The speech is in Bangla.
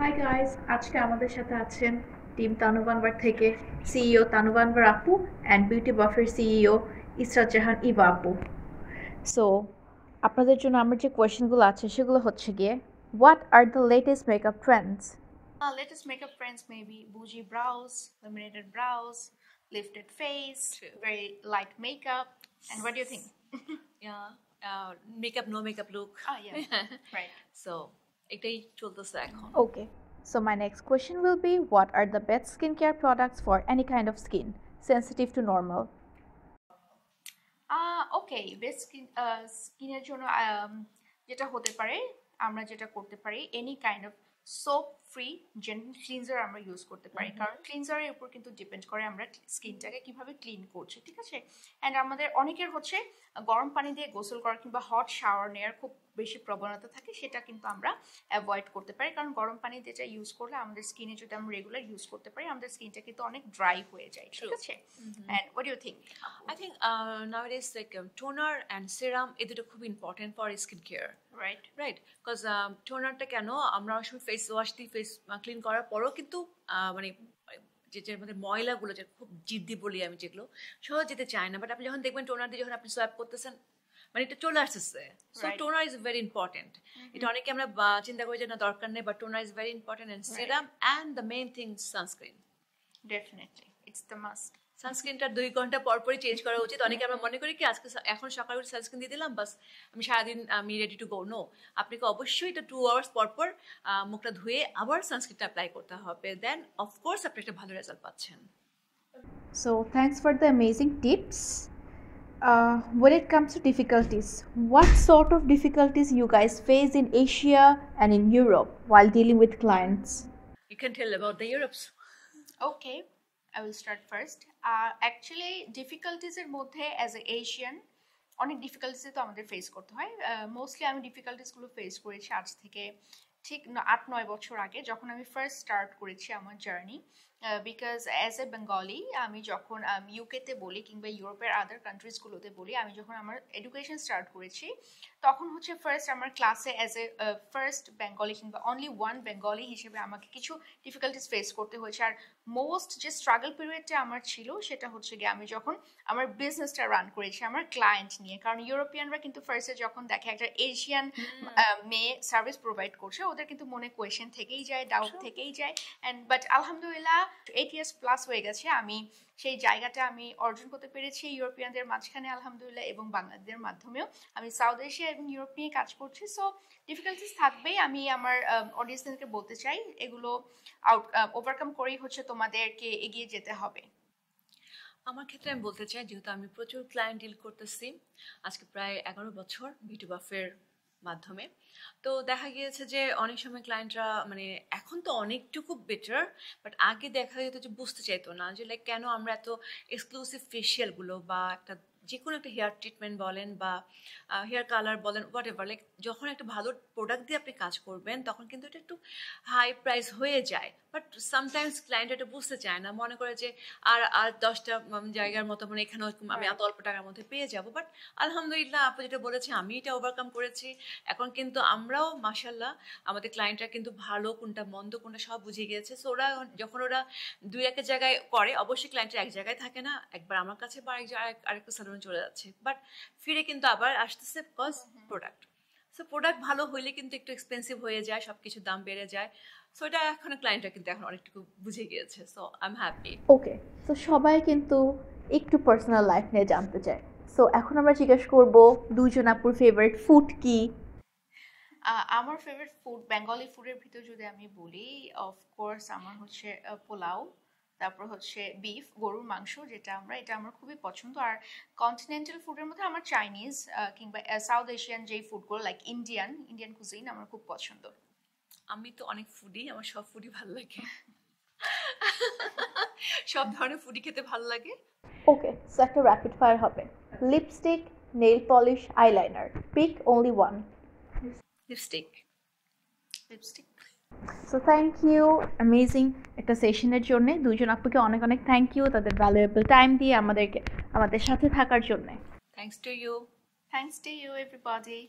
হাই গাইস, আজকে আমাদের সাথে আছেন টিম তানুবানবার থেকে সিইও তানুবানবার আপু অ্যান্ড বিউটি বাফের সিইও ইসরাত জাহান ইভা আপু। সো আপনাদের জন্য আমার যে কোয়েশ্চেনগুলো আছে সেগুলো হচ্ছে গিয়ে, what are the latest makeup Trends? Latest makeup trends may be bougie brows, laminated brows, lifted face, True. very light makeup. And what do you think? Yeah, makeup no makeup look. Ah, yeah, right. So এটাই চলতেছে এখন। Okay, so my next question will be, what are the best skin care products for any kind of skin, sensitive to normal? Okay, best স্কিনের জন্য যেটা হতে পারে, আমরা যেটা করতে পারি, any kind of soap free gentle cleanser আমরা ইউজ করতে পারি, কারণ ক্লিনজারের উপর কিন্তু ডিপেন্ড করে আমরা স্কিনটাকে কিভাবে ক্লিন করছি, ঠিক আছে? অ্যান্ড আমাদের অনেকের হচ্ছে গরম পানি দিয়ে গোসল করা কিংবা হট শাওয়ার নেওয়ার খুব বেশি প্রবণতা থাকে, সেটা কিন্তু আমরা অ্যাভয়েড করতে পারি, কারণ গরম পানি যেটা ইউজ করলে আমাদের স্কিনে যদি আমরা রেগুলার ইউজ করতে পারি আমাদের স্কিনটা কিন্তু অনেক ড্রাই হয়ে যায়, ঠিক আছে? And what do you think? I think nowadays like toner and serum এই দুটো খুব important for skin care, right right? Because টোনারটা কেন আমরা অনেক সময় ফেস ওয়াশ দিয়ে ফেস ক্লিন করার পরও কিন্তু মানে যেটার মধ্যে ময়লাগুলো যে খুব জিদ্দি বলি আমি, যেগুলো সহজ যেতে চায় না, বাট আপনি যখন দেখবেন টোনার দিয়ে যখন আপনি সোয়াপ করতেছেন মানে এটা চলে আসতেছে। So Right. Toner is very important. এটা অনেকে আমরা চিন্তা করি যে না দরকার নেই, but toner is very important and serum and the main thing sunscreen. Definitely it's the must. সানস্ক্রিনটা 2 ঘন্টা পর পরই চেঞ্জ করা উচিত। অনেকে আমরা মনে করি কি আজকে এখন সকালে উঠে সানস্ক্রিন দিয়ে দিলাম বাস আমি সারাদিন আমি রেডি টু গো। নো, আপনাকে অবশ্যই এটা 2 আওয়ার্স পর পর মুখটা ধুয়ে আবার সানস্ক্রিনটা অ্যাপ্লাই করতে হবে, দেন অফকোর্স আপনি একটা ভালো রেজাল্ট পাচ্ছেন। So thanks for the amazing tips. When it comes to difficulties, what sort of difficulties you guys face in Asia and in Europe while dealing with clients? You can tell about the Europes. Okay, I will start first. Actually ডিফিকাল্টিসের মধ্যে অ্যাজ এ এশিয়ান অনেক ডিফিকাল্টিস তো আমাদের ফেস করতে হয়। মোস্টলি আমি ডিফিকাল্টিসগুলো ফেস করেছি আজ থেকে ঠিক 8-9 বছর আগে, যখন আমি ফার্স্ট স্টার্ট করেছি আমার journey. Because as a Bengali আমি যখন ইউকেতে বলি কিংবা ইউরোপের আদার কান্ট্রিজগুলোতে বলি, আমি যখন আমার এডুকেশন স্টার্ট করেছি তখন হচ্ছে ফার্স্ট আমার ক্লাসে অ্যাজ এ ফার্স্ট বেঙ্গলি কিংবা অনলি ওয়ান বেঙ্গলি হিসেবে আমাকে কিছু ডিফিকাল্টিস ফেস করতে হয়েছে। আর মোস্ট যে স্ট্রাগল পিরিয়ডটা আমার ছিল সেটা হচ্ছে গিয়ে আমি যখন আমার বিজনেসটা রান করেছি আমার ক্লায়েন্ট নিয়ে, কারণ ইউরোপিয়ানরা কিন্তু ফার্স্টে যখন দেখে একটা এশিয়ান মেয়ে সার্ভিস প্রোভাইড করছে ওদের কিন্তু মনে কোয়েশ্চেন থেকেই যায়, ডাউট থেকেই যায়। অ্যান্ড বাট আলহামদুলিল্লাহ 8 ইয়ার্স প্লাস হয়ে গেছে আমি সেই জায়গাটা আমি অর্জন করতে পেরেছি ইউরোপিয়ানদের মাঝখানে আলহামদুলিল্লাহ, এবং বাংলাদেশের মাধ্যমেও আমি সাউথ এশিয়া এবং ইউরোপ নিয়ে কাজ করছি। সো ডিফিকাল্টিস থাকবেই, আমি আমার অডিয়েন্সদেরকে বলতে চাই এগুলো ওভারকাম করেই হচ্ছে তোমাদেরকে এগিয়ে যেতে হবে। আমার ক্ষেত্রে আমি বলতে চাই, যেহেতু আমি প্রচুর ক্লায়েন্ট ডিল করতেছি আজকে প্রায় 11 বছর বিউটি বাফের মাধ্যমে, তো দেখা গিয়েছে যে অনেক সময় ক্লায়েন্টরা মানে এখন তো অনেকটুকু বেটার, বাট আগে দেখা যেত যে বুঝতে চাইতো না যে লাইক কেন আমরা এত এক্সক্লুসিভ ফেশিয়ালগুলো বা একটা যে কোনো একটা হেয়ার ট্রিটমেন্ট বলেন বা হেয়ার কালার বলেন হোয়াট এভার, লাইক যখন একটা ভালো প্রোডাক্ট দিয়ে আপনি কাজ করবেন তখন কিন্তু এটা একটু হাই প্রাইস হয়ে যায়, বাট সামটাইমস ক্লায়েন্ট এটা বুঝতে চায় না, মনে করে যে আর আর 10টা জায়গার মতো মানে এখানেও আমি এত অল্প টাকার মধ্যে পেয়ে যাব। বাট আলহামদুলিল্লাহ আপু যেটা বলেছে আমি এটা ওভারকাম করেছি। এখন কিন্তু আমরাও মাশাল্লাহ আমাদের ক্লায়েন্টরা কিন্তু ভালো কোনটা মন্দ কোনটা সব বুঝে গিয়েছে। সো ওরা যখন ওরা 2-1 জায়গায় করে, অবশ্যই ক্লায়েন্টের এক জায়গায় থাকে না, একবার আমার কাছে বা আরেকটা স্যালুনে চলে যাচ্ছে, বাট ফিরে কিন্তু আবার আসতেছে বিকজ প্রোডাক্ট। সো প্রোডাক্ট ভালো হইলে কিন্তু একটু এক্সপেন্সিভ হয়ে যায়, সব কিছুর দাম বেড়ে যায়। সো এটা এখন ক্লায়েন্টরা কিন্তু এখন অনেকটুকু বুঝে গিয়েছে। So I am happy. Okay, তো সবাই কিন্তু একটু পার্সোনাল লাইফ নিয়ে জানতে চায়। সো এখন আমরা জিজ্ঞেস করব দুজন আপুর ফেভারিট ফুড কি? আমার ফেভারিট ফুড বেঙ্গলি ফুডের ভিতর যদি আমি বলি, অফকোর্স আমার হচ্ছে পোলাও, তারপর হচ্ছে বিফ গরুর মাংস, যেটা এটা আমার খুবই পছন্দ। আর কন্টিনেন্টাল ফুডের মধ্যে আমার চাইনিজ কিংবা সাউথ এশিয়ান যেই ফুডগুলো লাইক ইন্ডিয়ান কুজিন আমার খুব পছন্দ। আমি তো অনেক ফুডি, আমার সব ফুডই ভালো লাগে। সব ধরনের ফুডি খেতে ভালো লাগে। ওকে, সো একটা র্যাপিড ফায়ার হবে। Lipstick, nail polish, eyeliner, pick only one. Lipstick. So thank you amazing একটা সেশনের জন্য। দুইজন আপুকে অনেক অনেক থ্যাংক ইউ তাদের ভ্যালুয়েবল টাইম দিয়ে আমাদের সাথে থাকার জন্য। Thanks to you. Thanks to you everybody.